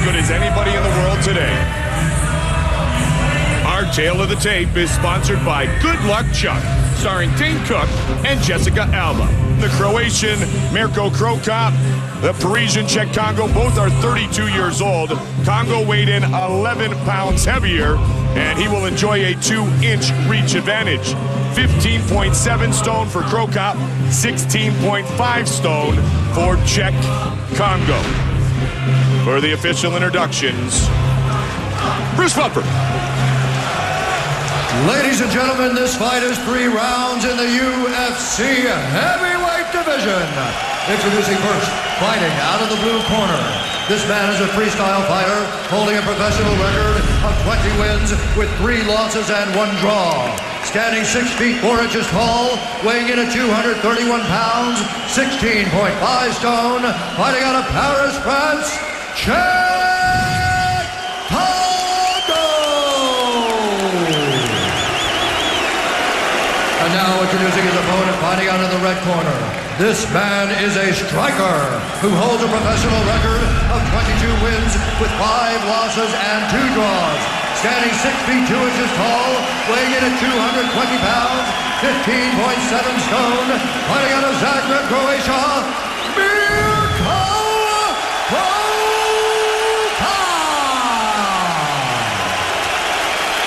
good as anybody in the world today. Our tale of the tape is sponsored by Good Luck Chuck, starring Dane Cook and Jessica Alba. The Croatian Mirko Krokop, the Parisian Cheick Kongo, both are 32 years old. Kongo weighed in 11 pounds heavier, and he will enjoy a 2-inch reach advantage. 15.7 stone for Krokop, 16.5 stone for Cheick Kongo. For the official introductions, Bruce Buffer. Ladies and gentlemen, this fight is 3 rounds in the UFC heavyweight division. Introducing first, fighting out of the blue corner. This man is a freestyle fighter holding a professional record of 20 wins with 3 losses and 1 draw. Standing 6 feet 4 inches tall, weighing in at 231 pounds, 16.5 stone, fighting out of Paris, France, Cheick Kongo! And now introducing his opponent, fighting out of the red corner. This man is a striker who holds a professional record of 22 wins with 5 losses and 2 draws. Standing 6 feet 2 inches tall, weighing in at 220 pounds, 15.7 stone, fighting out of Zagreb, Croatia, Mirko!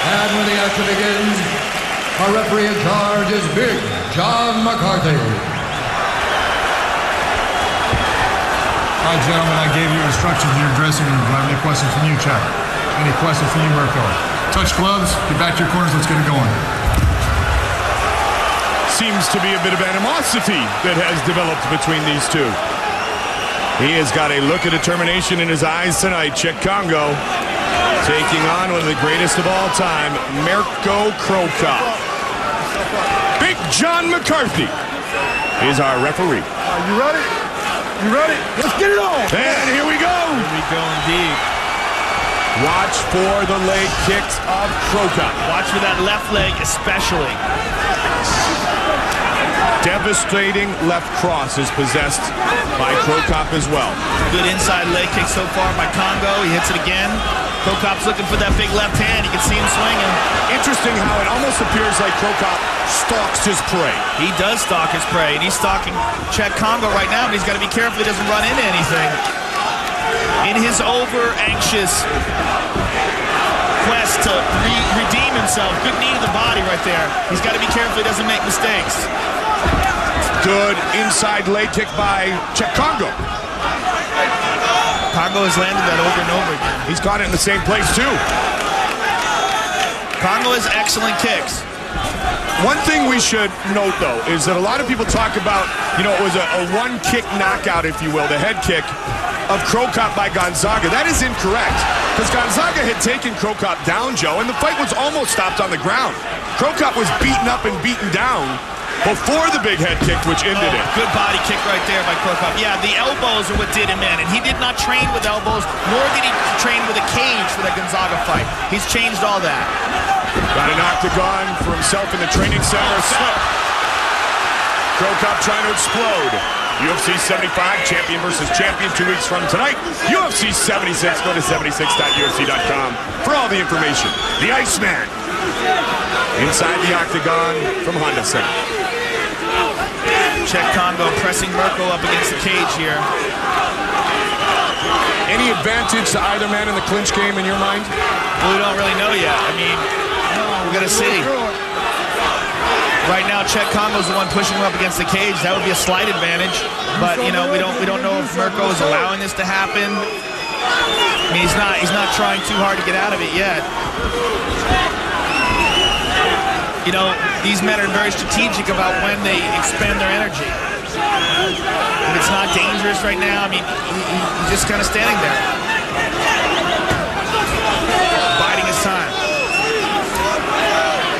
And when the action begins, our referee in charge is Big John McCarthy. All right, gentlemen, I gave you instructions in your dressing room. Do I have any questions from you, Cheick? Any questions from you, Mirko? Touch gloves, get back to your corners, let's get it going. Seems to be a bit of animosity that has developed between these two. He has got a look of determination in his eyes tonight. Cheick Kongo taking on one of the greatest of all time, Mirko Krokop. Big John McCarthy is our referee. You ready? You ready? Let's get it on! And here we go! Here we go indeed. Watch for the leg kicks of Krokop. Watch for that left leg especially. Devastating left cross is possessed by Krokop as well. Good inside leg kick so far by Kongo. He hits it again. Krokop's looking for that big left hand. You can see him swinging. Interesting how it almost appears like Krokop stalks his prey. He does stalk his prey, and he's stalking Cheick Kongo right now, but he's got to be careful he doesn't run into anything. In his over-anxious quest to redeem himself, good knee to the body right there. He's got to be careful he doesn't make mistakes. Good inside leg kick by Cheick Kongo. Kongo has landed that over and over again. He's caught it in the same place too. Kongo has excellent kicks. One thing we should note, though, is that a lot of people talk about, it was a one-kick knockout, if you will, the head kick of Krokop by Gonzaga. That is incorrect, because Gonzaga had taken Krokop down, Joe, and the fight was almost stopped on the ground. Krokop was beaten up and beaten down before the big head kick, which ended it. Good body kick right there by Krokop. Yeah, the elbows are what did him in, and he did not train with elbows, nor did he train with a cage for that Gonzaga fight. He's changed all that. Got an octagon for himself in the training center. Krokop trying to explode. UFC 75, champion versus champion 2 weeks from tonight. UFC 76, go to 76.ufc.com for all the information. The Iceman inside the octagon from Honda Center. Cheick Kongo pressing Mirko up against the cage here. Any advantage to either man in the clinch game in your mind? Well, we don't really know yet. I mean, we're going to see. Right now, Cheick Kongo's the one pushing him up against the cage. That would be a slight advantage. But, we don't know if Mirko is allowing this to happen. I mean, he's not trying too hard to get out of it yet. These men are very strategic about when they expend their energy. If it's not dangerous right now, I mean, he's just kind of standing there. Biding his time.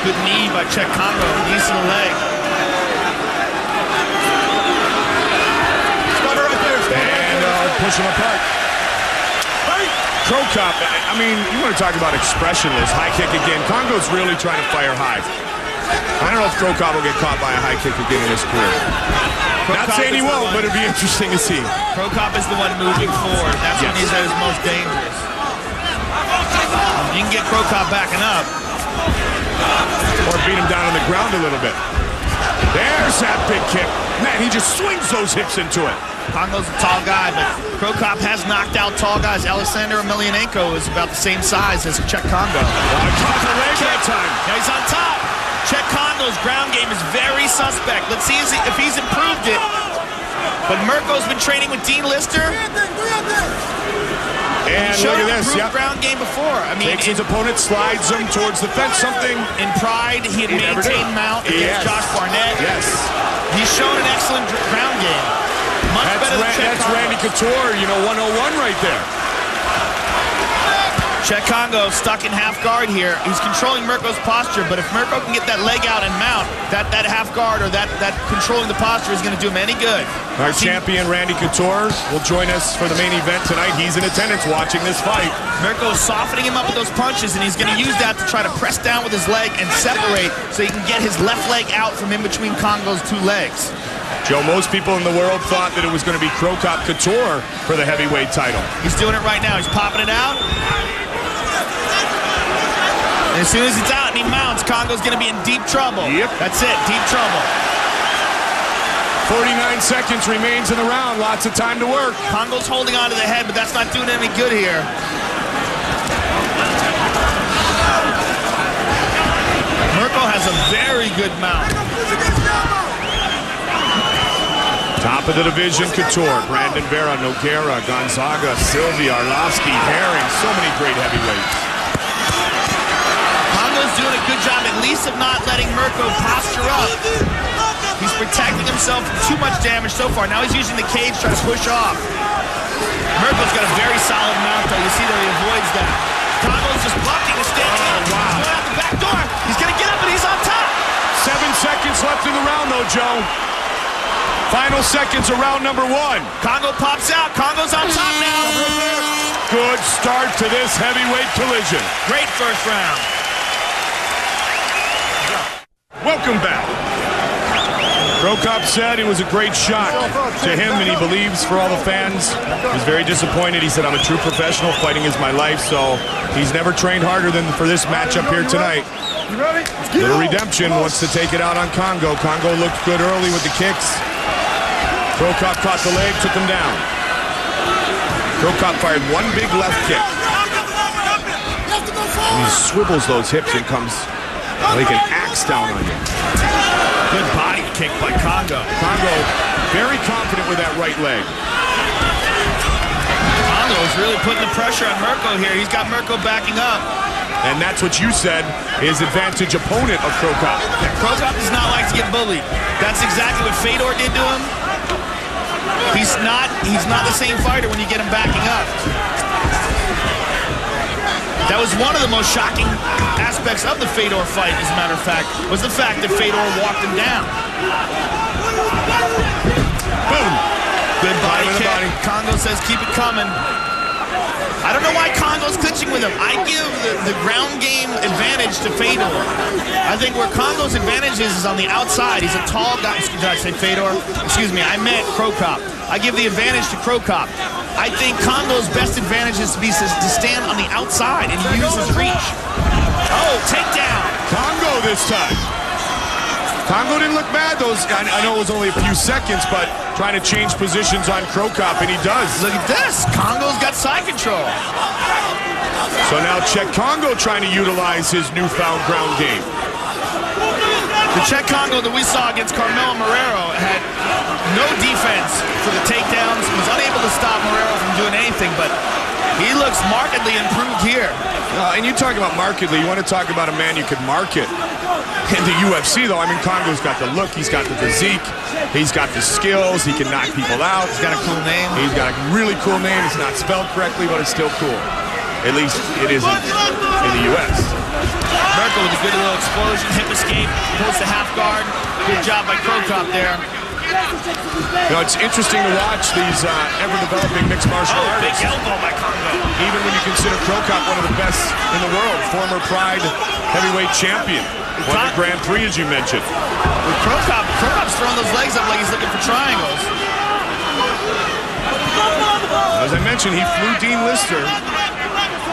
Good knee by Cheick Kongo, knees to the leg. And push him apart. Krokop, I mean, you want to talk about expressionless. High kick again. Kongo's really trying to fire high. I don't know if Krokop will get caught by a high kick again in his career. Not saying he won't, but it'd be interesting to see. Pro Cop is the one moving forward. That's when he's at his most dangerous. You can get Pro Cop backing up. Or beat him down on the ground a little bit. There's that big kick. Man, he just swings those hips into it. Kongo's a tall guy, but Pro Cop has knocked out tall guys. Alexander Emelianenko is about the same size as Cheick Kongo. Caught the leg that time. Now he's on top. Cheick Kongo's ground game is very suspect. Let's see if he's improved it. But Mirko's been training with Dean Lister. And look at this. Yep. Ground game before. I mean, takes his opponent, slides him towards the fence. Something in pride, he had maintained mount against Josh Barnett. Yes. He's shown an excellent ground game. Much better than Cheick Kongo. That's Randy Couture, 101 right there. Cheick Kongo stuck in half guard here. He's controlling Mirko's posture, but if Mirko can get that leg out and mount, that half guard or that controlling the posture is going to do him any good. Our champion Randy Couture will join us for the main event tonight. He's in attendance watching this fight. Mirko is softening him up with those punches, and he's going to use that to try to press down with his leg and separate so he can get his left leg out from in between Kongo's two legs. Joe, most people in the world thought that it was going to be Pro Cop Couture for the heavyweight title. He's doing it right now. He's popping it out. And as soon as it's out and he mounts, Kongo's going to be in deep trouble. Yep. That's it, deep trouble. 49 seconds remains in the round. Lots of time to work. Kongo's holding on to the head, but that's not doing any good here. Mirko has a very good mount. Top of the division, Couture, Brandon Vera, Nogueira, Gonzaga, Sylvia, Arlovsky, Herring, so many great heavyweights. Kongo's doing a good job at least of not letting Mirko posture up. He's protecting himself from too much damage so far. Now he's using the cage trying to push off. Mirko's got a very solid mount, though. You see that he avoids that. Kongo's just blocking the stand. Oh, wow. He's going out the back door. He's going to get up, and he's on top. 7 seconds left in the round, though, Joe. Final seconds of round number 1. Kongo pops out. Kongo's on top now. Good start to this heavyweight collision. Great first round. Welcome back. Pro Cop said it was a great shot to him, and he believes for all the fans. He's very disappointed. He said, I'm a true professional. Fighting is my life, so he's never trained harder than for this matchup here tonight. Little redemption wants to take it out on Kongo. Kongo looked good early with the kicks. Pro Cop caught the leg, took him down. Pro Cop fired one big left kick. And he swivels those hips and comes like an axe down on you. Good body kick by Kongo. Kongo very confident with that right leg. Kongo is really putting the pressure on Mirko here. He's got Mirko backing up. And that's what you said is advantage opponent of Pro Cop. Yeah, Pro Cop does not like to get bullied. That's exactly what Fedor did to him. He's not the same fighter when you get him backing up. That was one of the most shocking aspects of the Fedor fight, as a matter of fact, was the fact that Fedor walked him down. Boom! Good body kick. Kongo says keep it coming. I don't know why Kongo's clinching with him. I give the ground game advantage to Fedor. I think where Kongo's advantage is on the outside. He's a tall guy. Did I say Fedor? Excuse me, I meant Pro Cop. I give the advantage to Pro Cop. I think Kongo's best advantage is to stand on the outside and use his reach. Oh, takedown. Kongo this time. Kongo didn't look bad. I know it was only a few seconds, but trying to change positions on Pro Cop, and he does. Look at this. Kongo's got side control. So now Cheick Kongo trying to utilize his newfound ground game. The Cheick Kongo that we saw against Carmelo Marrero had no defense for the takedowns. He was unable to stop Marrero from doing anything, but he looks markedly improved here. And you talk about markedly, you want to talk about a man you could market. In the UFC, though, I mean, Kongo's got the look, he's got the physique, he's got the skills, he can knock people out. He's got a cool name. He's got a really cool name. It's not spelled correctly, but it's still cool. At least it isn't in the U.S. Mirko with a good little explosion, hip escape, pulls the half guard. Good job by Pro Cop there. You know, it's interesting to watch these ever-developing mixed martial arts. Big elbow by Kongo. Even when you consider Pro Cop one of the best in the world, former Pride heavyweight champion. Won the Grand Prix, as you mentioned. With Krokop's throwing those legs up like he's looking for triangles. As I mentioned, he flew Dean Lister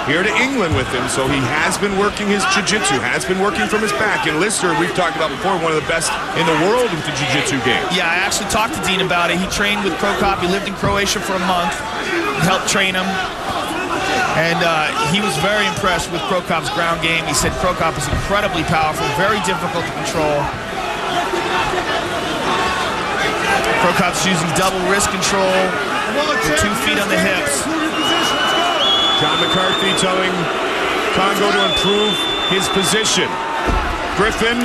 here to England with him, so he has been working his jiu-jitsu, has been working from his back. And Lister, we've talked about before, one of the best in the world with the jiu-jitsu game. Yeah, I actually talked to Dean about it. He trained with Krokop. He lived in Croatia for a month, helped train him. And he was very impressed with Krokop's ground game. He said Krokop is incredibly powerful, very difficult to control. Krokop's using double wrist control with 2 feet on the hips. John McCarthy telling Kongo to improve his position. Griffin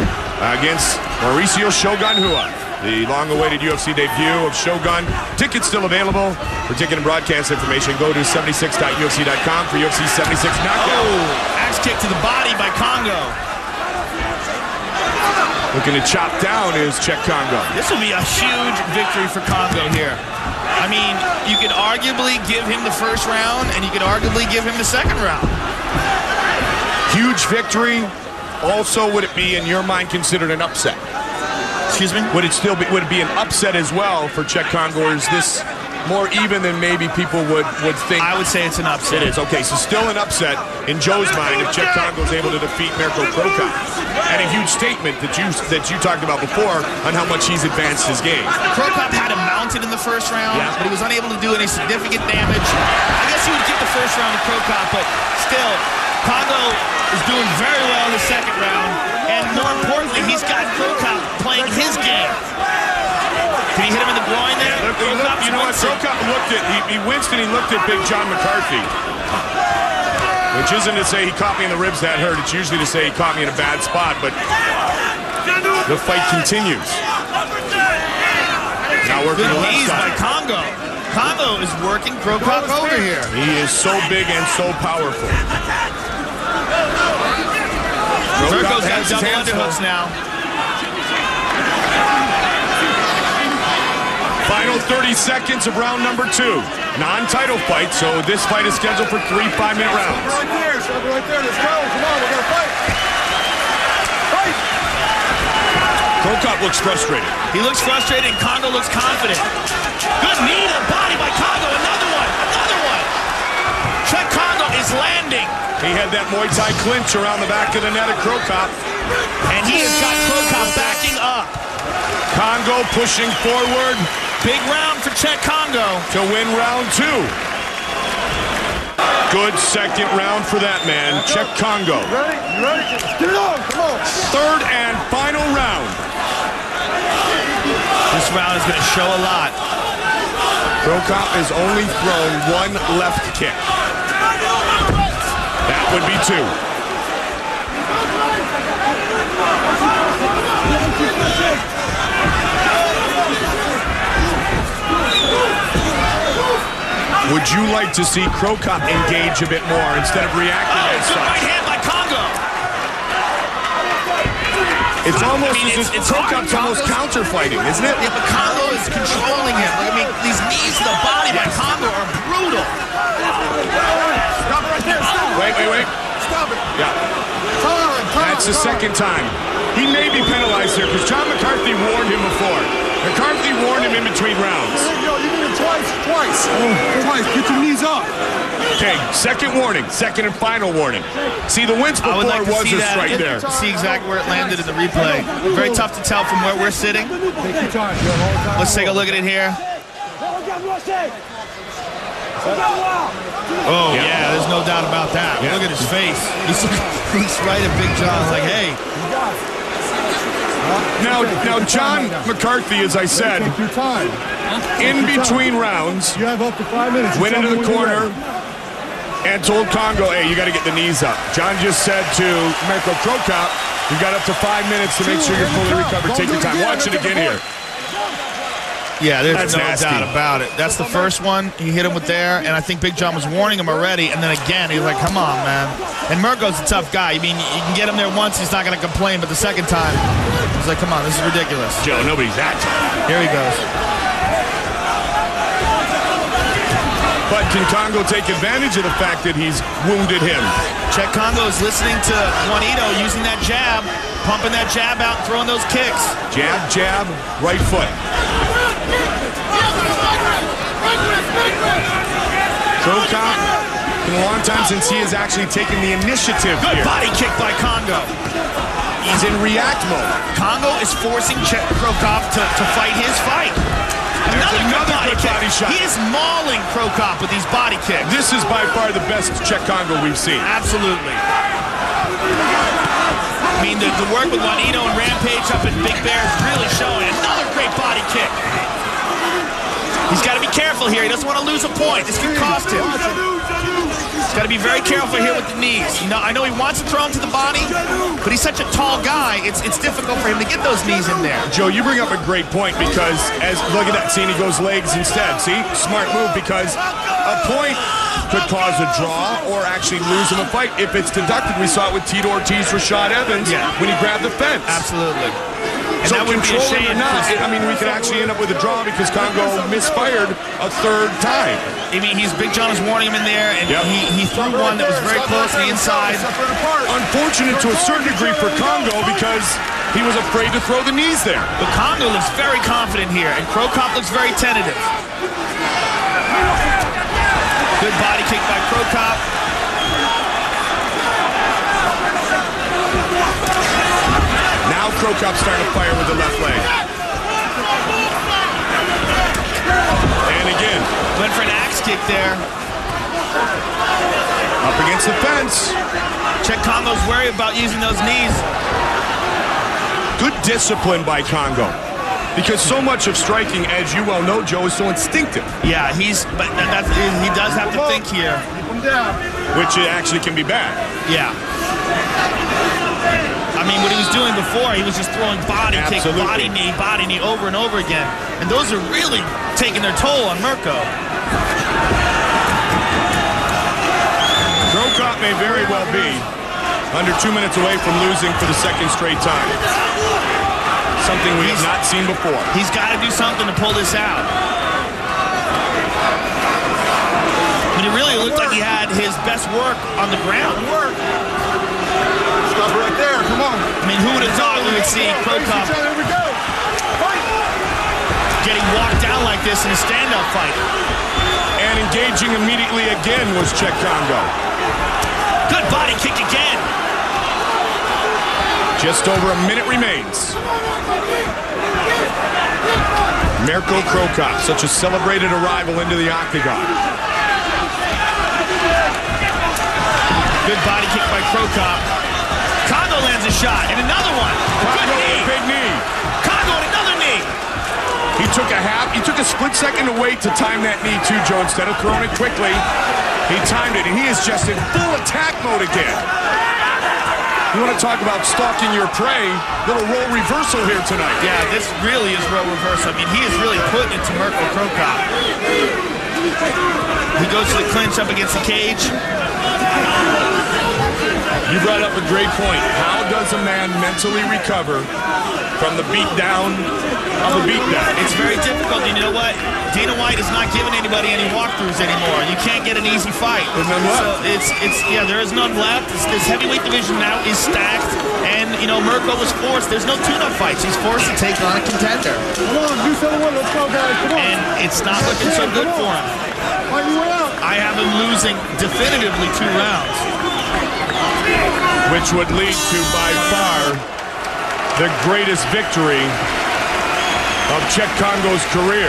against Mauricio Shogun Hua. The long-awaited UFC debut of Shogun. Tickets still available. For ticket and broadcast information, go to 76.ufc.com for UFC 76 knockout. Oh, axe kick to the body by Kongo. Looking to chop down is Cheick Kongo. This will be a huge victory for Kongo here. I mean, you could arguably give him the first round, and you could arguably give him the second round. Huge victory. Also, would it be, in your mind, considered an upset? Excuse me? Would it would it be an upset as well for Cheick Kongo, or is this more even than maybe people would think? I would say it's an upset. It is. Okay, so still an upset in Joe's mind if Cheick Kongo is able to defeat Mirko Krokop. And a huge statement that you talked about before on how much he's advanced his game. Krokop had him mounted in the first round, but he was unable to do any significant damage. I guess he would give the first round to Krokop, but still, Kongo is doing very well in the second round. And more importantly, he's got Krokop playing his game. Did he hit him in the groin there? You know what? Krokop looked at, he winced and he looked at Big John McCarthy. Which isn't to say he caught me in the ribs that hurt. It's usually to say he caught me in a bad spot, but the fight continues. Now working the left knees side. by Kongo. Kongo is working Krokop over here. He is so big and so powerful. Mirko's got double underhooks now. Final 30 seconds of round number 2. Non-title fight, so this fight is scheduled for 3 5-minute rounds. Right there, let's go. Come on, we're gonna fight. Fight! Krokop looks frustrated. He looks frustrated and Kongo looks confident. Good knee to the body by Kongo. Another one. Cheick Kongo is landing. He had that Muay Thai clinch around the back of the net of Krokop. And he has got Krokop backing up. Kongo pushing forward. Big round for Cheick Kongo. To win round 2. Good second round for that man, Cheick Kongo. Ready? You ready? Get it on, come on. Third and final round. This round is going to show a lot. Krokop has only thrown 1 left kick. That would be 2. Would you like to see Krokop engage a bit more instead of reacting as Good such? right hand by Kongo. It's almost I mean, as if it's hard. Krokop's almost counter-fighting, isn't it? Yeah, but Kongo is controlling him. I mean, these knees to the body by Kongo are brutal. Stop right there, stop. Wait. Stop it. Yeah. That's the second time. He may be penalized here because John McCarthy warned him before. McCarthy warned him in between rounds. Yo, you need him twice. Twice. Get your knees up. Okay, second warning. Second and final warning. See, the wince I would before like to was see a that. strike there. See exactly where it landed in the replay. Very tough to tell from where we're sitting. Take your time, Joe. All the time. Let's take a look at it here. Oh, yeah, there's no doubt about that. Yeah. Look at his face. He looks right at Big John. Like, hey. Now, John McCarthy, as I said, Take your time. in between rounds, You have up to 5 minutes. went Tell into me the when you're corner ready. and told Kongo, hey, you got to get the knees up. John just said to Mirko Krokop, you got up to 5 minutes to make sure you're fully recovered. Take your time. Watch it again here. Yeah, there's That's no nasty. doubt about it. That's the first one. He hit him with there, and I think Big John was warning him already. And then again, he's like, come on, man. And Mirko's a tough guy. I mean, you can get him there once, he's not going to complain. But the second time, he's like, come on, this is ridiculous. Joe, nobody's that tough. Here he goes. But can Kongo take advantage of the fact that he's wounded him? Cheick Kongo is listening to Juanito using that jab. pumping that jab out and throwing those kicks. Jab, jab, right foot. Crow Cop, been a long time since he has actually taken the initiative Good here. body kick by Kongo. He's in react mode. Kongo is forcing Crow Cop to fight his fight. Another good body shot. He is mauling Crow Cop with these body kicks. This is by far the best Cheick Kongo we've seen. Absolutely. I mean, the work with Juanito and Rampage up in Big Bear is really showing. Another great body kick. He's got to be careful here. He doesn't want to lose a point. This could cost him. He's got to be very careful here with the knees. You know, I know he wants to throw him to the body, but he's such a tall guy, it's difficult for him to get those knees in there. Joe, you bring up a great point because, look at that, see, he goes legs instead. See, smart move because a point could cause a draw or actually lose him a fight. If it's deducted, we saw it with Tito Ortiz, Rashad Evans, when he grabbed the fence. Absolutely. And so that would be a control shame. it or not, I mean, we could actually end up with a draw because Kongo misfired a third time. I mean, Big John is warning him in there, and he threw one that was very close to the inside. Unfortunate to a certain degree for Kongo because he was afraid to throw the knees there. But Kongo looks very confident here, and Crow Cop looks very tentative. Good body kick by Crow Cop. Now Crow Cop's starting to fire with the left leg. And again. Went for an axe kick there. Up against the fence. Cheick Kongo's worried about using those knees. Good discipline by Kongo. Because so much of striking, as you well know, Joe, is so instinctive. Yeah, he does have to think here. Which actually can be bad. Yeah. I mean, what he was doing before, he was just throwing body kick, body knee over and over again. And those are really taking their toll on Mirko. Crow Cop may very well be under 2 minutes away from losing for the second straight time. Something we have not seen before. He's got to do something to pull this out. But it really looked like he had his best work on the ground. Stop right there, come on. I mean, who would have thought we would see Crow Cop getting walked down like this in a stand-up fight? And engaging immediately again was Cheick Kongo. Good body kick again. Just over a minute remains. Mirko Crow Cop, such a celebrated arrival into the octagon. Good body kick by Crow Cop. Kongo lands a shot, and another one. Good knee. Big knee. Kongo and another knee. He took a split second to wait to time that knee too, Joe. Instead of throwing it quickly, he timed it, and he is just in full attack mode again. You want to talk about stalking your prey? Little role reversal here tonight. Yeah, this really is role reversal. I mean, he is really putting it to Mirko Crow Cop. He goes to the clinch up against the cage. You brought up a great point. How does a man mentally recover from the beatdown of a beatdown? It's very difficult. You know what? Dana White is not giving anybody any walkthroughs anymore. You can't get an easy fight. There's none left. So there is none left. This heavyweight division now is stacked, and Mirko was forced. There's no tune-up fights. He's forced to take on a contender. Come on, do something with it. Let's go, guys. Come on. And it's not looking so good for him. Fight your way out. I have him losing definitively 2 rounds. Which would lead to, by far, the greatest victory of Cheick Kongo's career.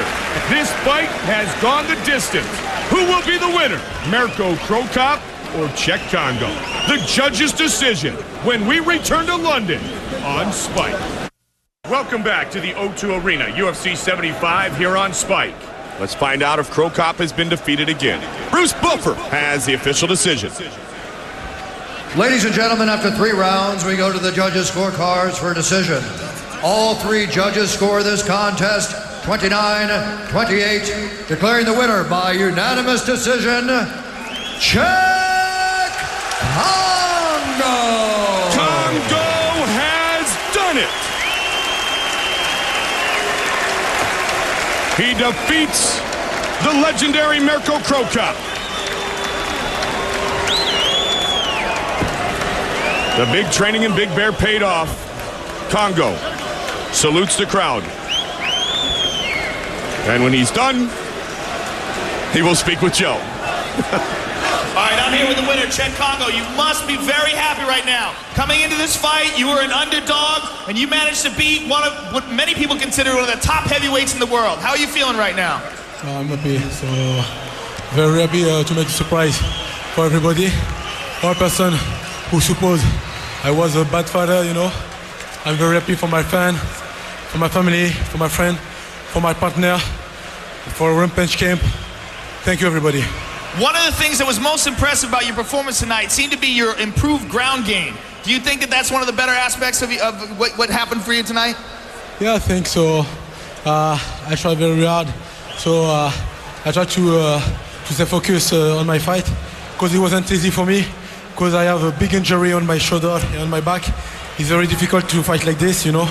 This fight has gone the distance. Who will be the winner? Mirko Crow Cop or Cheick Kongo? The judge's decision when we return to London on Spike. Welcome back to the O2 Arena, UFC 75 here on Spike. Let's find out if Crow Cop has been defeated again. Bruce Buffer has the official decision. Ladies and gentlemen, after 3 rounds, we go to the judges' scorecards for a decision. All 3 judges score this contest 29-28, declaring the winner by unanimous decision, Cheick Kongo! Kongo has done it! He defeats the legendary Mirko Crow Cop. The big training in Big Bear paid off. Kongo salutes the crowd. And when he's done, he will speak with Joe. All right, I'm here with the winner, Cheick Kongo. You must be very happy right now. Coming into this fight, you were an underdog, and you managed to beat one of what many people consider one of the top heavyweights in the world. How are you feeling right now? I'm happy, so very happy to make a surprise for everybody. One person who suppose I was a bad father, you know. I'm very happy for my fan, for my family, for my friend, for my partner, for Rampage Camp. Thank you, everybody. One of the things that was most impressive about your performance tonight seemed to be your improved ground game. Do you think that that's one of the better aspects of what happened for you tonight? Yeah, I think so. I tried very hard, so I tried to stay focused on my fight, because it wasn't easy for me, because I have a big injury on my shoulder and on my back. It's very difficult to fight like this, you know,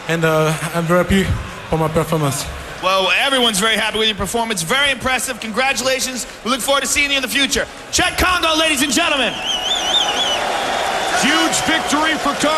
and I'm very happy for my performance. Well, everyone's very happy with your performance. Very impressive. Congratulations. We look forward to seeing you in the future. Cheick Kongo, ladies and gentlemen. Huge victory for Kongo.